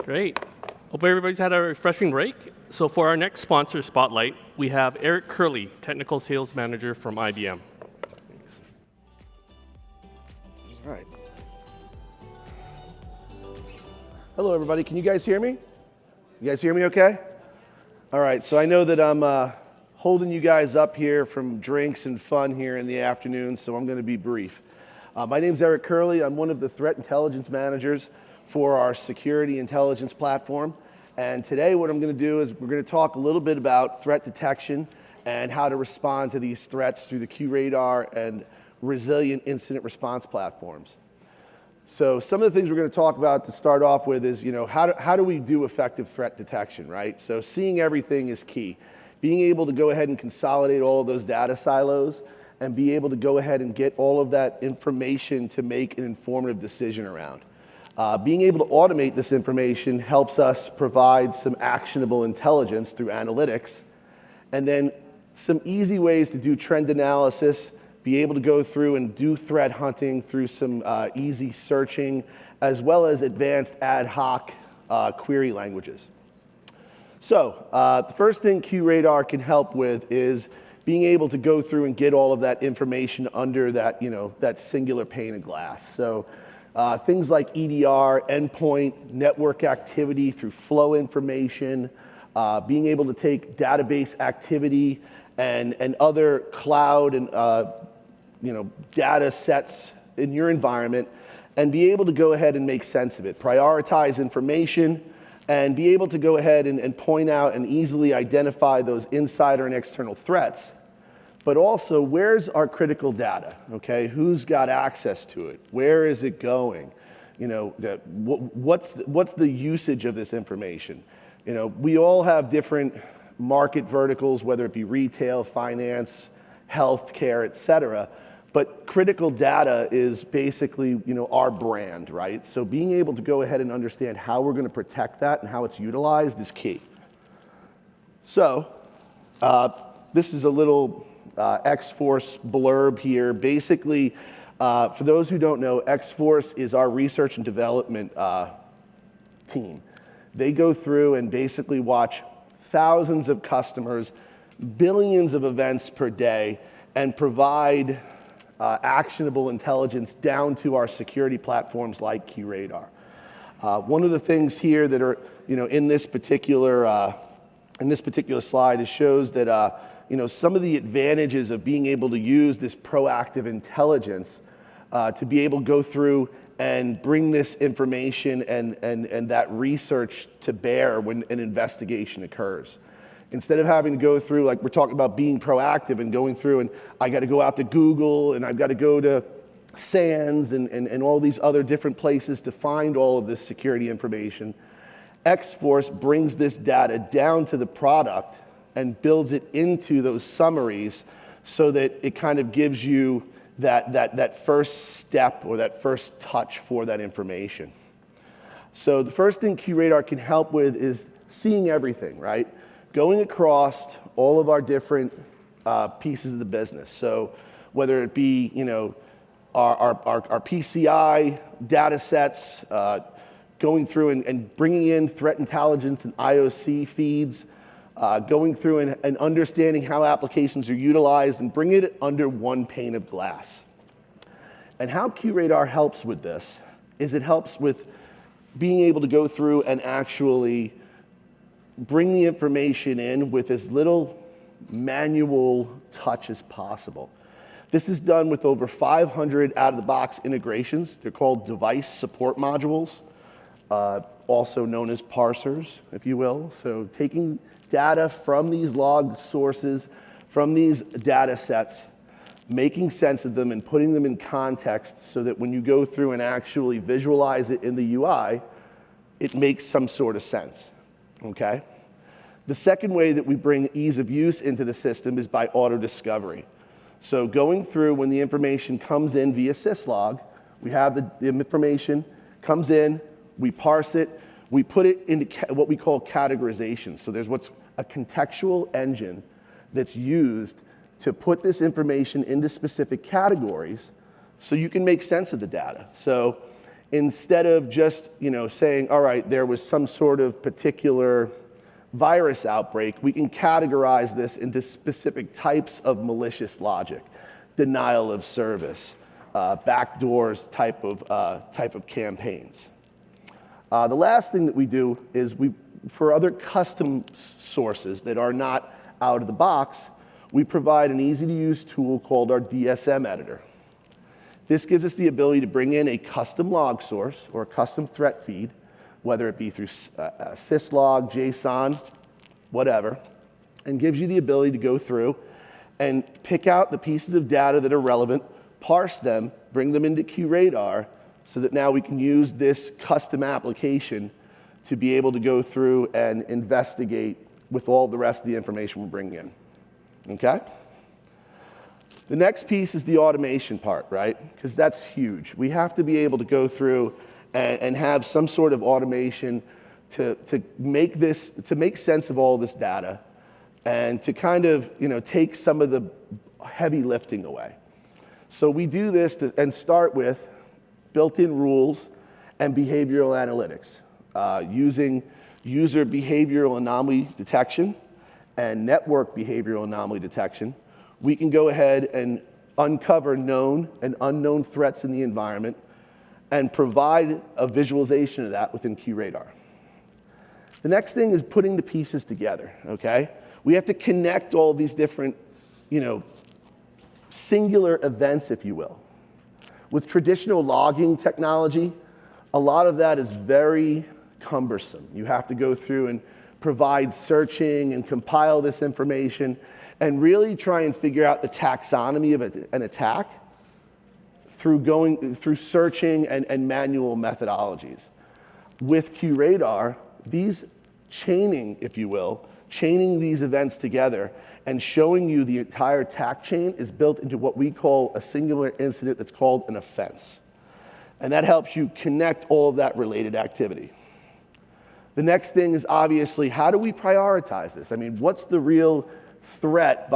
Great. Hope everybody's had a refreshing break. So for our next sponsor spotlight, we have Eric Curley, Technical Sales Manager from IBM. Thanks. All right. Hello, everybody. Can you guys hear me? You guys hear me okay? All right. So I know that I'm holding you guys up here from drinks and fun here in the afternoon, so I'm going to be brief. My name's Eric Curley. I'm one of the threat intelligence managers for our security intelligence platform. And today what I'm going to do is we're going to talk a little bit about threat detection and how to respond to these threats through the QRadar and resilient incident response platforms. So some of the things we're going to talk about to start off with is, how do we do effective threat detection, right? So seeing everything is key. Being able to go ahead and consolidate all of those data silos and be able to go ahead and get all of that information to make an informative decision around. Being able to automate this information helps us provide some actionable intelligence through analytics, and then some easy ways to do trend analysis, be able to go through and do threat hunting through some easy searching, as well as advanced ad hoc query languages. So the first thing QRadar can help with is being able to go through and get all of that information under that, that singular pane of glass. So things like EDR, endpoint, network activity through flow information, being able to take database activity and other cloud and data sets in your environment, and be able to go ahead and make sense of it, prioritize information, and be able to go ahead and point out and easily identify those insider and external threats. But also, where's our critical data, okay? Who's got access to it? Where is it going? What's the usage of this information? We all have different market verticals, whether it be retail, finance, healthcare, et cetera. But critical data is basically, our brand, right? So being able to go ahead and understand how we're going to protect that and how it's utilized is key. So this is a little X-Force blurb here. Basically, for those who don't know, X-Force is our research and development team. They go through and basically watch thousands of customers, billions of events per day, and provide actionable intelligence down to our security platforms like QRadar. One of the things here that are, in this particular slide, it shows that some of the advantages of being able to use this proactive intelligence to be able to go through and bring this information and that research to bear when an investigation occurs. Instead of having to go through, like we're talking about being proactive and going through, and I got to go out to Google and I've got to go to SANS and all these other different places to find all of this security information, X-Force brings this data down to the product and builds it into those summaries so that it kind of gives you that first step or that first touch for that information. So the first thing QRadar can help with is seeing everything, right? Going across all of our different pieces of the business. So whether it be, our PCI data sets, going through and bringing in threat intelligence and IOC feeds, going through and understanding how applications are utilized and bringing it under one pane of glass. And how QRadar helps with this is it helps with being able to go through and actually bring the information in with as little manual touch as possible. This is done with over 500 out-of-the-box integrations. They're called device support modules, also known as parsers, if you will. So taking data from these log sources, from these data sets, making sense of them and putting them in context so that when you go through and actually visualize it in the UI, it makes some sort of sense. Okay? The second way that we bring ease of use into the system is by auto-discovery. So going through when the information comes in via syslog, we have the information, comes in, we parse it, we put it into what we call categorization. So there's what's a contextual engine that's used to put this information into specific categories so you can make sense of the data. So instead of just saying, all right, there was some sort of particular virus outbreak, we can categorize this into specific types of malicious logic, denial of service, backdoors type of campaigns. The last thing that we do is for other custom sources that are not out of the box, we provide an easy-to-use tool called our DSM editor. This gives us the ability to bring in a custom log source or a custom threat feed, whether it be through syslog, JSON, whatever, and gives you the ability to go through and pick out the pieces of data that are relevant, parse them, bring them into QRadar, so that now we can use this custom application to be able to go through and investigate with all the rest of the information we're bringing in. Okay? The next piece is the automation part, right? Because that's huge. We have to be able to go through and have some sort of automation to make sense of all this data and to kind of take some of the heavy lifting away. So we do this and start with built-in rules and behavioral analytics using user behavioral anomaly detection and network behavioral anomaly detection. We can go ahead and uncover known and unknown threats in the environment and provide a visualization of that within QRadar. The next thing is putting the pieces together, okay? We have to connect all these different, singular events, if you will. With traditional logging technology, a lot of that is very cumbersome. You have to go through and provide searching and compile this information and really try and figure out the taxonomy of an attack through searching and manual methodologies. With QRadar, these chaining, if you will, chaining these events together and showing you the entire attack chain is built into what we call a singular incident that's called an offense. And that helps you connect all of that related activity. The next thing is obviously, how do we prioritize this? I mean, what's the real threat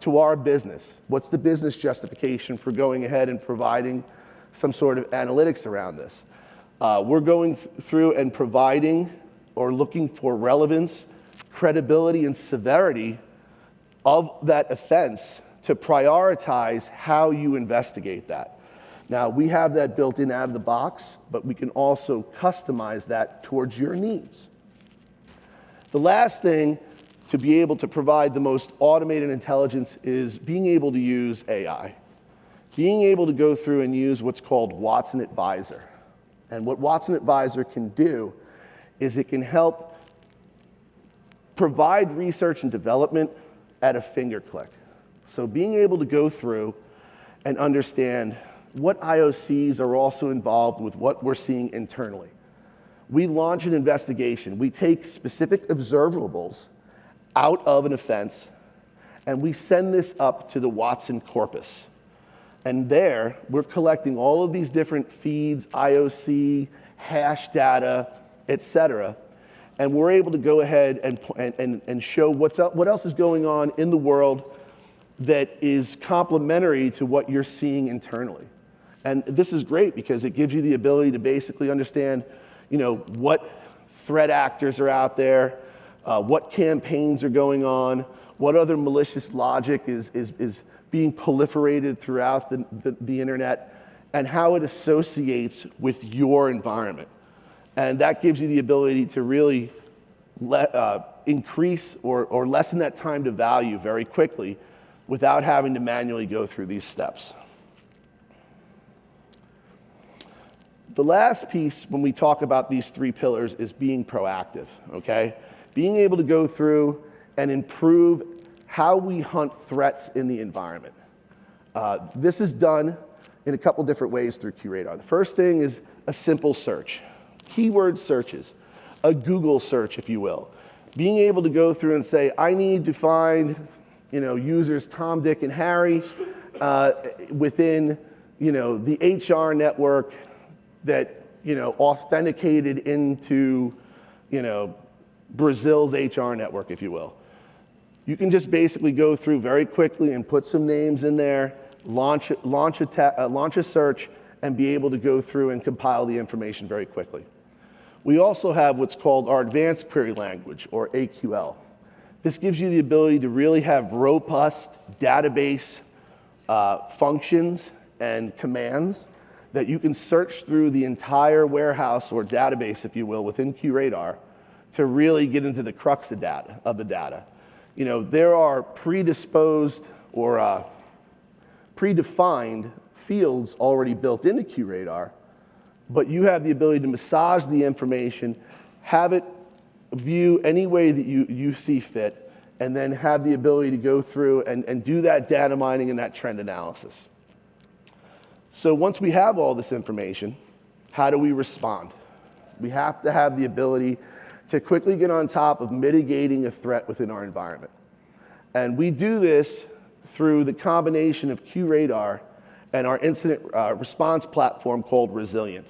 to our business? What's the business justification for going ahead and providing some sort of analytics around this? We're going through and providing or looking for relevance, credibility, and severity of that offense to prioritize how you investigate that. Now, we have that built in out of the box, but we can also customize that towards your needs. The last thing to be able to provide the most automated intelligence is being able to use AI. Being able to go through and use what's called Watson Advisor. And what Watson Advisor can do is it can help provide research and development at a finger click. So being able to go through and understand what IOCs are also involved with what we're seeing internally. We launch an investigation. We take specific observables out of an offense, and we send this up to the Watson corpus. And there, we're collecting all of these different feeds, IOC, hash data, et cetera, and we're able to go ahead and show what else is going on in the world that is complementary to what you're seeing internally. And this is great because it gives you the ability to basically understand, what threat actors are out there, what campaigns are going on, what other malicious logic is being proliferated throughout the internet, and how it associates with your environment. And that gives you the ability to really increase or lessen that time to value very quickly without having to manually go through these steps. The last piece when we talk about these three pillars is being proactive, okay? Being able to go through and improve how we hunt threats in the environment. This is done in a couple different ways through QRadar. The first thing is a simple search. Keyword searches, a Google search, if you will. Being able to go through and say, I need to find, users Tom, Dick, and Harry within, the HR network that, authenticated into, Brazil's HR network, if you will. You can just basically go through very quickly and put some names in there, launch a search, and be able to go through and compile the information very quickly. We also have what's called our advanced query language, or AQL. This gives you the ability to really have robust database functions and commands that you can search through the entire warehouse or database, if you will, within QRadar to really get into the crux of the data. You know, there are predisposed or predefined fields already built into QRadar, but you have the ability to massage the information, have it view any way that you see fit, and then have the ability to go through and do that data mining and that trend analysis. So once we have all this information, how do we respond? We have to have the ability to quickly get on top of mitigating a threat within our environment. And we do this through the combination of QRadar and our incident response platform called Resilient.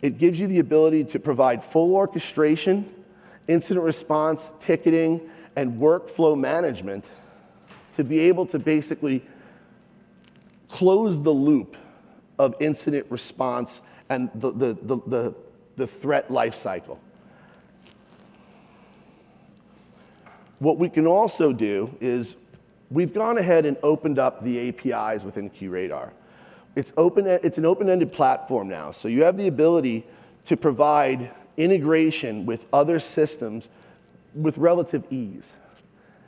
It gives you the ability to provide full orchestration, incident response, ticketing, and workflow management to be able to basically close the loop of incident response and the threat life cycle. What we can also do is we've gone ahead and opened up the APIs within QRadar. It's an open-ended platform now, so you have the ability to provide integration with other systems with relative ease.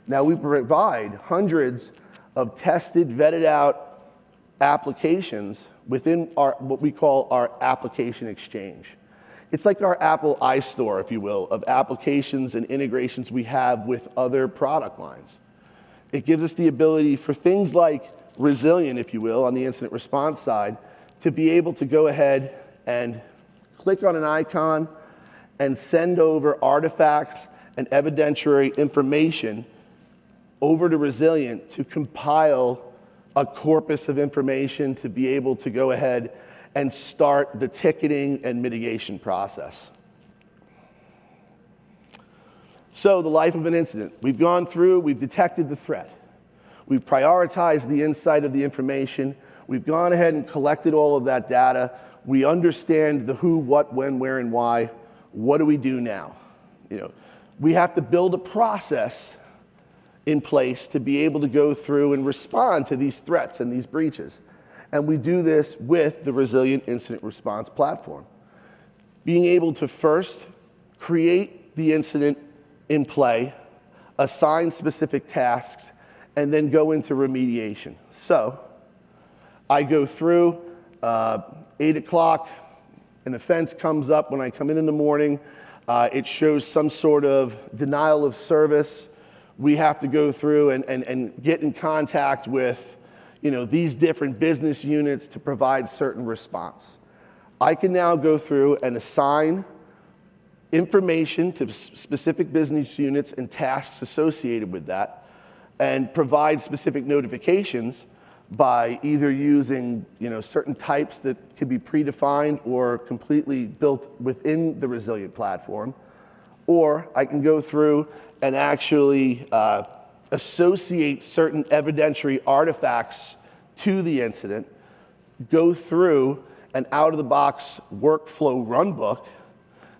Now, we provide hundreds of tested, vetted out applications within what we call our application exchange. It's like our Apple iStore, if you will, of applications and integrations we have with other product lines. It gives us the ability for things like Resilient, if you will, on the incident response side, to be able to go ahead and click on an icon and send over artifacts and evidentiary information over to Resilient to compile a corpus of information to be able to go ahead and start the ticketing and mitigation process. So the life of an incident. We've gone through, we've detected the threat. We've prioritized the insight of the information. We've gone ahead and collected all of that data. We understand the who, what, when, where, and why. What do we do now? You know, we have to build a process in place to be able to go through and respond to these threats and these breaches. And we do this with the Resilient Incident Response Platform. Being able to first create the incident in play, assign specific tasks, and then go into remediation. So I go through 8 o'clock, an offense comes up when I come in the morning. It shows some sort of denial of service. We have to go through and get in contact with these different business units to provide certain response. I can now go through and assign information to specific business units and tasks associated with that, and provide specific notifications by either using certain types that can be predefined or completely built within the Resilient platform, or I can go through and actually associate certain evidentiary artifacts to the incident, go through an out-of-the-box workflow runbook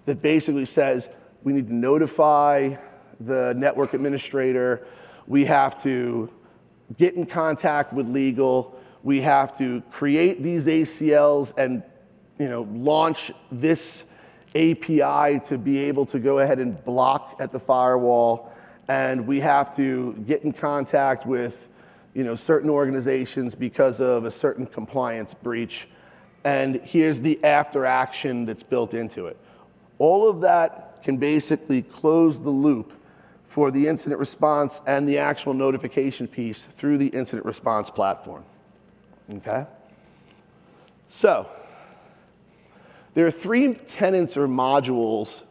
that basically says we need to notify the network administrator, we have to get in contact with legal, we have to create these ACLs and launch this API to be able to go ahead and block at the firewall, and we have to get in contact with certain organizations because of a certain compliance breach, and here's the after action that's built into it. All of that can basically close the loop for the incident response and the actual notification piece through the incident response platform. Okay? So, there are 3 tenets or modules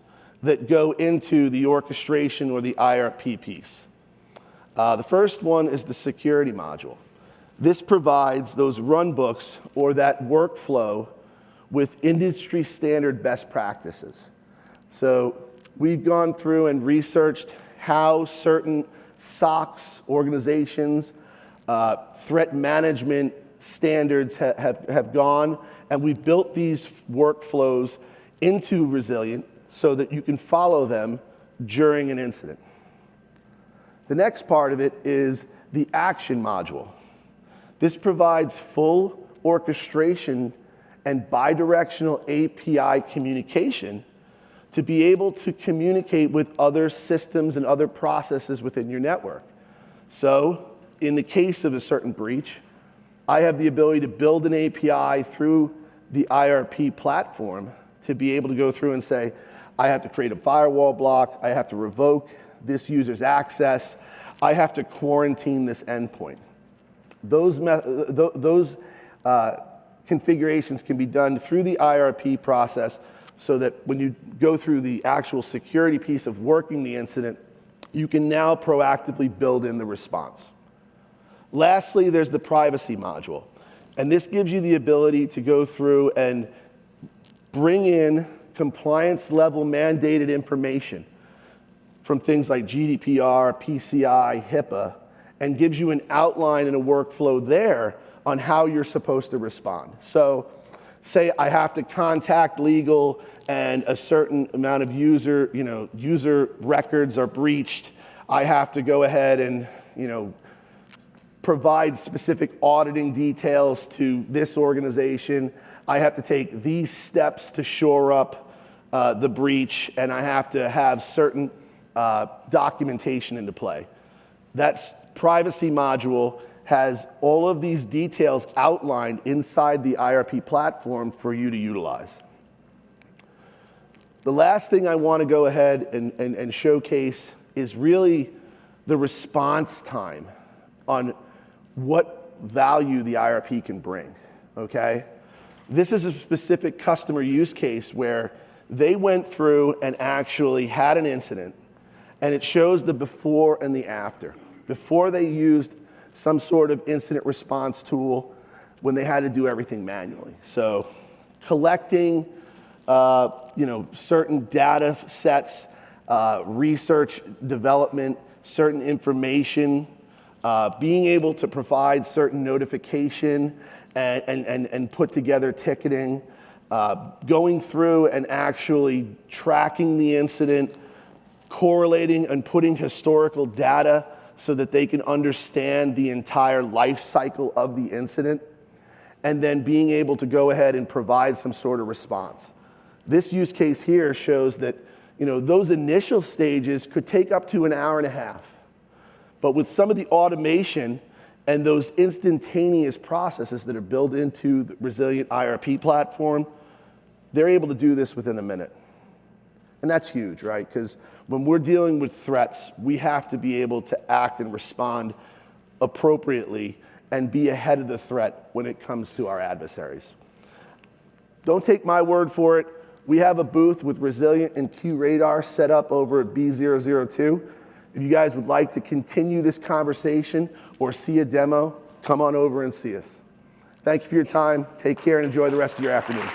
that go into the orchestration or the IRP piece. The first one is the security module. This provides those runbooks or that workflow with industry standard best practices. So we've gone through and researched how certain SOCs, organizations, threat management standards have gone, and we've built these workflows into Resilient so that you can follow them during an incident. The next part of it is the action module. This provides full orchestration and bidirectional API communication to be able to communicate with other systems and other processes within your network. So, in the case of a certain breach, I have the ability to build an API through the IRP platform to be able to go through and say, I have to create a firewall block, I have to revoke this user's access, I have to quarantine this endpoint. Those configurations can be done through the IRP process so that when you go through the actual security piece of working the incident, you can now proactively build in the response. Lastly, there's the privacy module. And this gives you the ability to go through and bring in compliance level mandated information from things like GDPR, PCI, HIPAA, and gives you an outline and a workflow there on how you're supposed to respond. So say I have to contact legal and a certain amount of user records are breached. I have to go ahead and, provide specific auditing details to this organization. I have to take these steps to shore up the breach, and I have to have certain documentation into play. That privacy module has all of these details outlined inside the IRP platform for you to utilize. The last thing I want to go ahead and showcase is really the response time on what value the IRP can bring, okay? This is a specific customer use case where they went through and actually had an incident, and it shows the before and the after. Before they used some sort of incident response tool when they had to do everything manually. So collecting certain data sets, research, development, certain information, being able to provide certain notification and put together ticketing, going through and actually tracking the incident, correlating and putting historical data so that they can understand the entire life cycle of the incident, and then being able to go ahead and provide some sort of response. This use case here shows that those initial stages could take up to an hour and a half. But with some of the automation and those instantaneous processes that are built into the Resilient IRP platform, they're able to do this within a minute. And that's huge, right? Because when we're dealing with threats, we have to be able to act and respond appropriately and be ahead of the threat when it comes to our adversaries. Don't take my word for it. We have a booth with Resilient and QRadar set up over at B002. If you guys would like to continue this conversation or see a demo, come on over and see us. Thank you for your time. Take care and enjoy the rest of your afternoon.